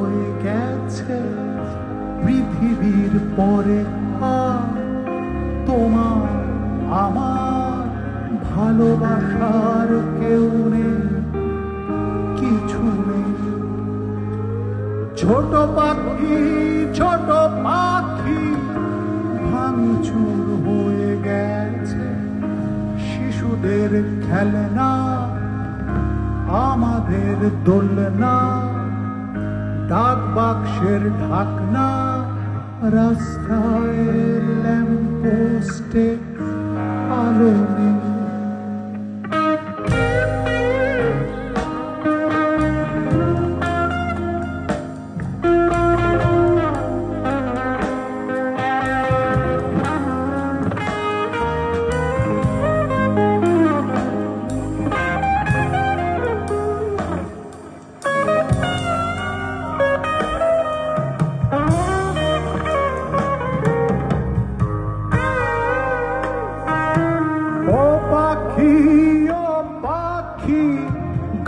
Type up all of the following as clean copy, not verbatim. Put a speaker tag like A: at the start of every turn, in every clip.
A: হয়ে গেছে পৃথিবীর পরে আর তোমার আমার ভালোবাসার কেউ নেই, কিছু নেই। ছোট পাখি ছোট পাখি ভাঙচুর হয়ে গেছে শিশুদের খেলনা, আমাদের দোলনা, ডাক বাক্সের ঢাকনা, রাস্তায় ল্যাম্পপোস্টে আলো নেই।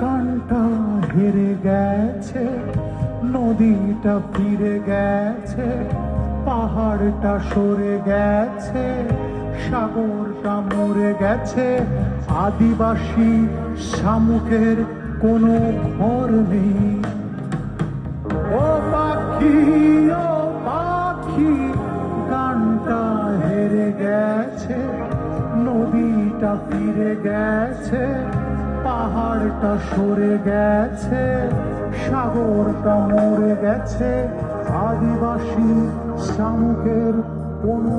A: গানটা হেরে গেছে, নদীটা ফিরে গেছে, পাহাড়টা সরে গেছে, সাগরটা মরে গেছে, আদিবাসী শামুকের কোনো ঘর নেই। ও পাখি ও পাখি গানটা হেরে গেছে, নদীটা ফিরে গেছে, পাহাড়টা সরে গেছে, সাগরটা মরে গেছে, আদিবাসী শামুকের কোনো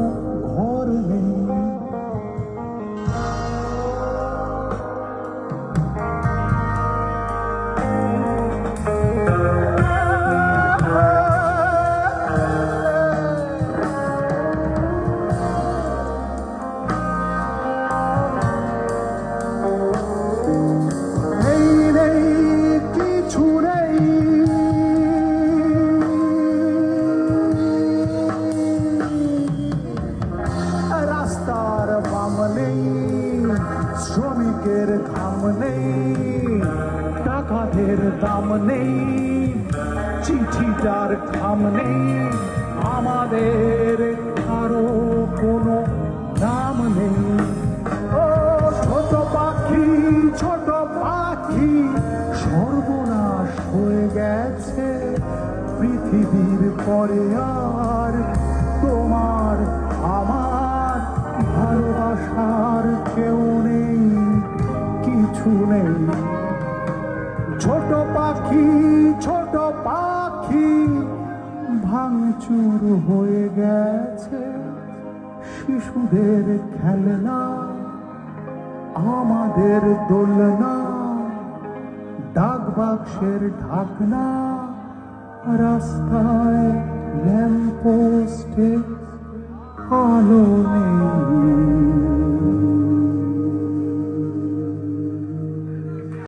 A: ঘর নেই। শ্রমিকের ঘাম নেই, টাকাদের দাম নেই, চিঠিটার খাম নেই, আমাদের কারো কোনো নাম নেই। ও ছোট পাখি ছোট পাখি সর্বনাশ হয়ে গেছে পৃথিবীর পরে আর তোমার আমার ভালোবাসার কেউ নেই, কিছু নেই। ছোট পাখি ছোট পাখি ভাঙচুর হয়ে গেছে শিশুদের খেলনা, আমাদের দোলনা, ডাক বাক্সের ঢাকনা, রাস্তায় ল্যাম্পপোস্টে আলো নেই।